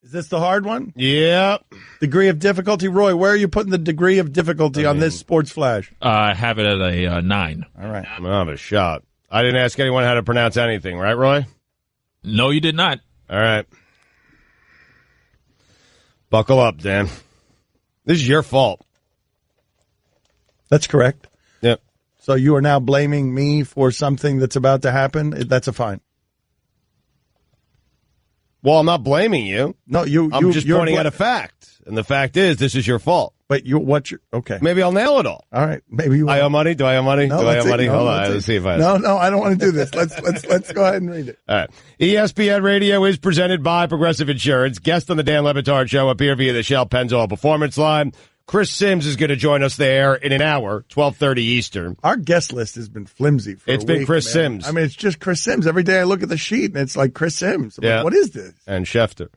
Is this the hard one? Yeah. Degree of difficulty. Roy, where are you putting the degree of difficulty on this Sports Flash? I have it at a 9. All right. I'm going to have a shot. I didn't ask anyone how to pronounce anything, right, Roy? No, you did not. All right. Buckle up, Dan. This is your fault. That's correct. Yep. So you are now blaming me for something that's about to happen? That's a fine. Well, I'm not blaming you. No, I'm just pointing out a fact. And the fact is, this is your fault. But okay. Maybe I'll nail it all. All right. Maybe you I owe money? Do I owe money? No, Do I owe money? No, Hold on. Let's see if I... No, I don't want to do this. Let's go ahead and read it. All right. ESPN Radio is presented by Progressive Insurance. Guest on the Dan Lebatard Show appear via the Shell Pennzoil Performance Line. Chris Sims is going to join us there in an hour, 12:30 Eastern. Our guest list has been flimsy for It's been Chris Sims. I mean, it's just Chris Sims. Every day I look at the sheet, and it's like Chris Sims. I'm like, what is this? And Schefter.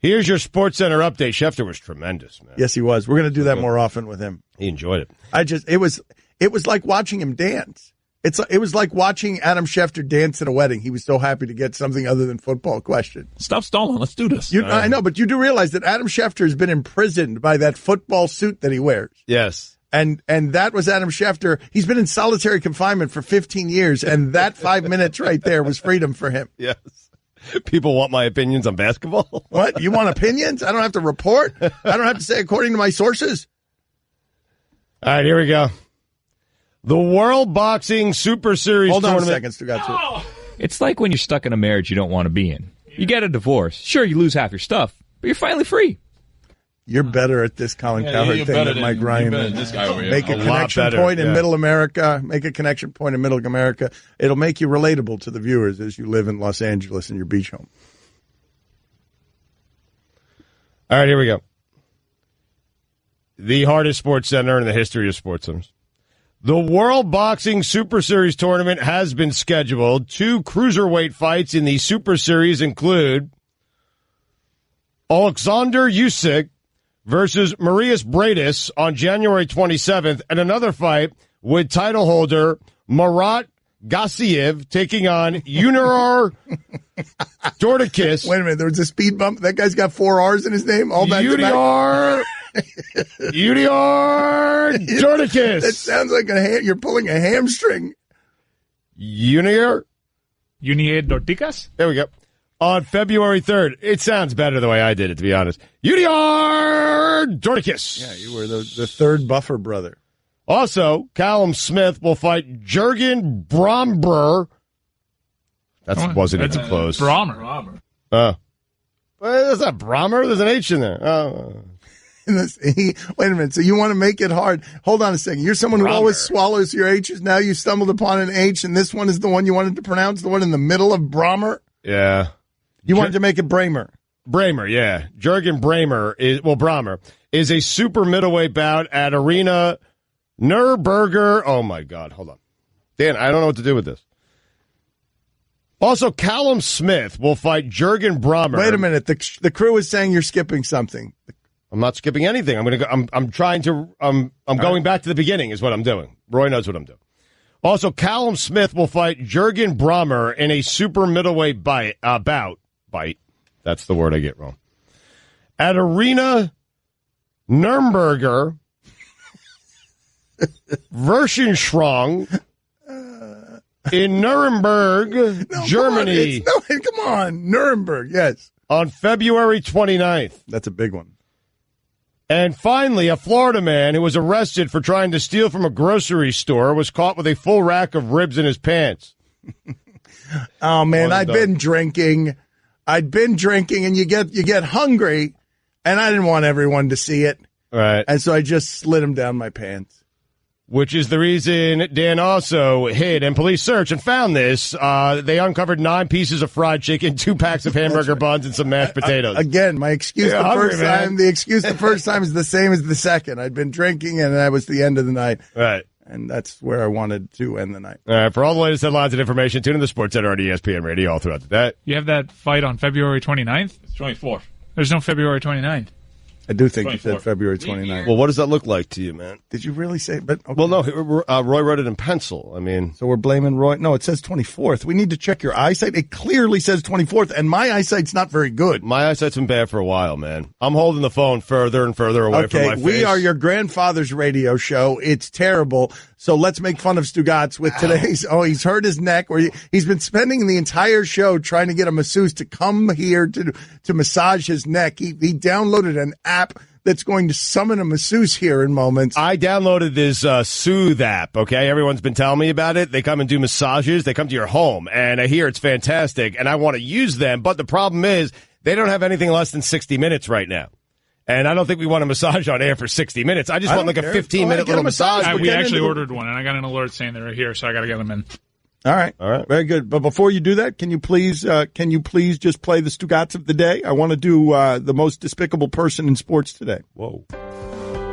Here's your SportsCenter update. Schefter was tremendous, man. Yes, he was. We're going to do that more often with him. He enjoyed it. It was like watching him dance. It was like watching Adam Schefter dance at a wedding. He was so happy to get something other than football question. Stop stalling. Let's do this. I know, but you do realize that Adam Schefter has been imprisoned by that football suit that he wears. Yes. And that was Adam Schefter. He's been in solitary confinement for 15 years, and that 5 minutes right there was freedom for him. Yes. People want my opinions on basketball. What? You want opinions? I don't have to report? I don't have to say according to my sources? All right, here we go. The World Boxing Super Series Hold on tournament. a second, Stugotz. It's like when you're stuck in a marriage you don't want to be in. You get a divorce. Sure, you lose half your stuff, but you're finally free. You're better at this Collin Cowherd thing than Mike Ryan. This guy over here. Make a connection point in Middle America. Make a connection point in Middle America. It'll make you relatable to the viewers as you live in Los Angeles in your beach home. All right, here we go. The hardest sports center in the history of sports centers. The World Boxing Super Series tournament has been scheduled. 2 cruiserweight fights in the Super Series include Alexander Usyk versus Marius Bradis on January 27th, and another fight with title holder Marat Gassiev taking on Junior Dorticus. Wait a minute, there was a speed bump. That guy's got 4 R's in his name. All back Junior Dorticus. That sounds like you're pulling a hamstring. Junior Dorticus? There we go. On February 3rd. It sounds better the way I did it, to be honest. Junior Dorticus. Yeah, you were the third Buffer brother. Also, Callum Smith will fight Jurgen Bromber. That wasn't even close. Brommer. Well, that's not Brommer. There's an H in there. Wait a minute. So you want to make it hard? Hold on a second. You're someone who always swallows your H's. Now you stumbled upon an H, and this one is the one you wanted to pronounce, the one in the middle of Brommer? Yeah. You wanted to make it Bramer. Bramer, yeah. Jurgen Bramer Brommer is a super middleweight bout at Arena Nürburgring. Oh, my God. Hold on. Dan, I don't know what to do with this. Also, Callum Smith will fight Jurgen Brommer. Wait a minute. The crew is saying you're skipping something. I'm not skipping anything. I'm going to go. I'm trying to. I'm going back to the beginning. Is what I'm doing. Roy knows what I'm doing. Also, Callum Smith will fight Jurgen Brommer in a super middleweight bout. That's the word I get wrong. At Arena Nürburgring, Verschenstrong in Nuremberg, Germany. Come on. Nuremberg, yes. On February 29th. That's a big one. And finally, a Florida man who was arrested for trying to steal from a grocery store was caught with a full rack of ribs in his pants. Oh, man, I'd been drinking, and you get hungry, and I didn't want everyone to see it. Right. And so I just slid them down my pants. Which is the reason Dan also hid, and police searched and found this. They uncovered 9 pieces of fried chicken, 2 packs of hamburger buns, and some mashed potatoes. Again, my excuse the excuse the first time is the same as the second. I'd been drinking, and that was the end of the night. Right. And that's where I wanted to end the night. All right. For all the latest headlines and information, tune in to the SportsCenter on ESPN Radio all throughout the day. You have that fight on February 29th? It's 24th. There's no February 29th. I do think you said February 29th. Well, what does that look like to you, man? Did you really say? But okay. Well, no, Roy wrote it in pencil. I mean, so we're blaming Roy. No, it says 24th. We need to check your eyesight. It clearly says 24th, and my eyesight's not very good. My eyesight's been bad for a while, man. I'm holding the phone further and further away from my face. We are your grandfather's radio show. It's terrible. So let's make fun of Stugotz with today's. Oh, he's hurt his neck. He's been spending the entire show trying to get a masseuse to come here to massage his neck. He downloaded an app that's going to summon a masseuse here in moments. I downloaded this Soothe app, okay? Everyone's been telling me about it. They come and do massages. They come to your home, and I hear it's fantastic, and I want to use them. But the problem is they don't have anything less than 60 minutes right now. And I don't think we want a massage on air for 60 minutes. I just want like a 15-minute little massage. We actually ordered one, and I got an alert saying they were here, so I got to get them in. All right. Very good. But before you do that, can you please just play the Stugotz of the day? I want to do the most despicable person in sports today. Whoa.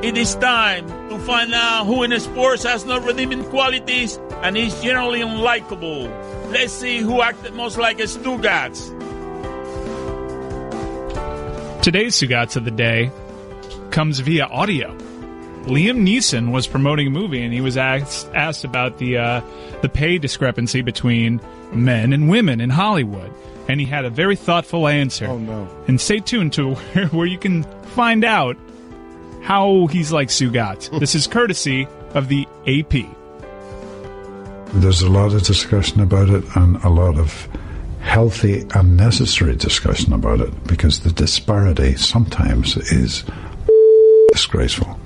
It is time to find out who in sports has no redeeming qualities and is generally unlikable. Let's see who acted most like a Stugotz. Today's Stugotz of the day comes via audio. Liam Neeson was promoting a movie, and he was asked about the pay discrepancy between men and women in Hollywood. And he had a very thoughtful answer. Oh, no. And stay tuned to where you can find out how he's like Stugotz. This is courtesy of the AP. There's a lot of discussion about it and a lot of healthy and necessary discussion about it because the disparity sometimes is disgraceful.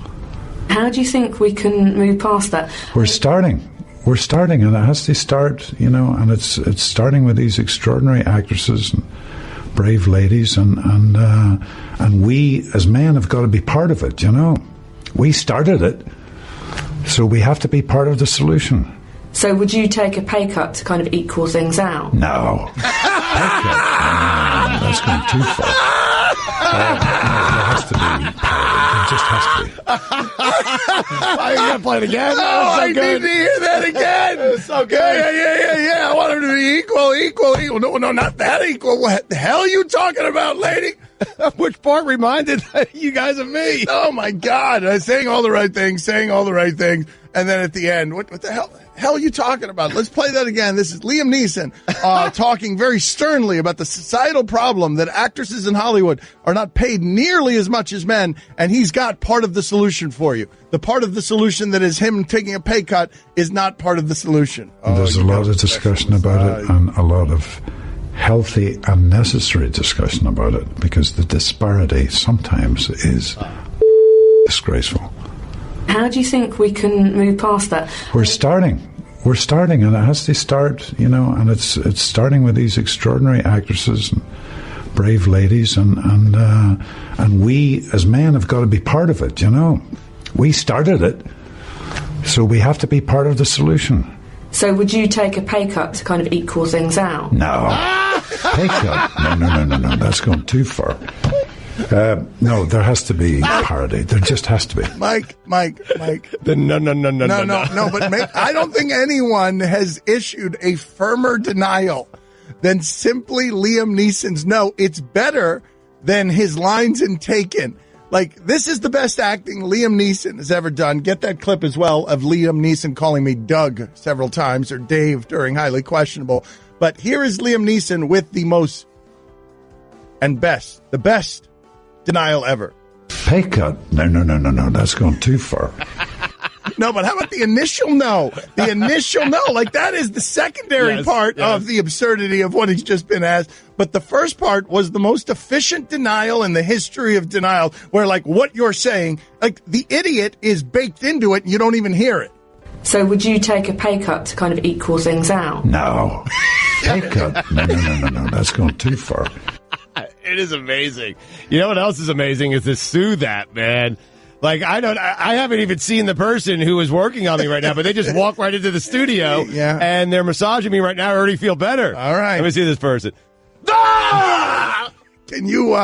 How do you think we can move past that? We're starting, and it has to start, and it's starting with these extraordinary actresses and brave ladies, and we as men have got to be part of it. We started it, so we have to be part of the solution. So would you take a pay cut to kind of equal things out? No. Pay cut? No, that's going too far. No, there has to be parity. There just has to be. Are you going to play it again? Oh, I need to hear that again. It's so good. Yeah. I want him to be equal. No, not that equal. What the hell are you talking about, lady? Which part reminded you guys of me? Oh, my God. Saying all the right things. And then at the end, what the hell are you talking about? Let's play that again. This is Liam Neeson talking very sternly about the societal problem that actresses in Hollywood are not paid nearly as much as men, and he's got part of the solution for you. The part of the solution that is him taking a pay cut is not part of the solution. There's a lot of discussion about it and a lot of healthy and necessary discussion about it because the disparity sometimes is disgraceful. How do you think we can move past that? We're starting, and it has to start, and it's starting with these extraordinary actresses and brave ladies, and we as men have got to be part of it. We started it, so we have to be part of the solution. So would you take a pay cut to kind of equal things out? No. Pay cut? No, that's going too far. No, there has to be parity. There just has to be. Mike. No. But I don't think anyone has issued a firmer denial than simply Liam Neeson's no. It's better than his lines in Taken. Like, this is the best acting Liam Neeson has ever done. Get that clip as well of Liam Neeson calling me Doug several times or Dave during Highly Questionable. But here is Liam Neeson with the most and best, the best denial ever. Pay cut? No, that's going too far. No, but how about the initial no? The initial no. Like, that is the secondary part of the absurdity of what he's just been asked. But the first part was the most efficient denial in the history of denial, where, like, what you're saying, like, the idiot is baked into it and you don't even hear it. So would you take a pay cut to kind of equal things out? No. Pay cut? No, that's going too far. It is amazing. You know what else is amazing is this Soothe app, man. Like, I haven't even seen the person who is working on me right now, but they just walk right into the studio and they're massaging me right now. I already feel better. All right. Let me see this person. Ah! Can you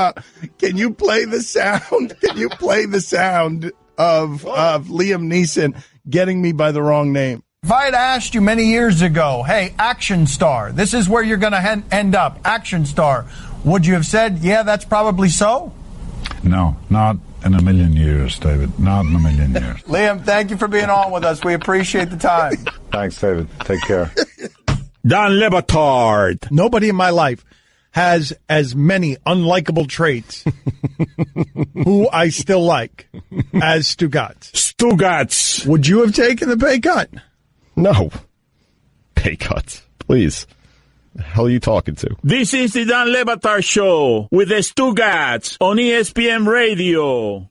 play the sound? Can you play the sound of Liam Neeson getting me by the wrong name? If I had asked you many years ago, hey, action star, this is where you're going to end up, action star, would you have said, yeah, that's probably so? No, not in a million years, David. Not in a million years. Liam, thank you for being on with us. We appreciate the time. Thanks, David. Take care. Don Lebatard. Nobody in my life has as many unlikable traits who I still like as Stugotz. Stugotz. Would you have taken the pay cut? No. Pay cuts. Please. The hell are you talking to? This is the Don Lebatard Show with the Stugotz on ESPN Radio.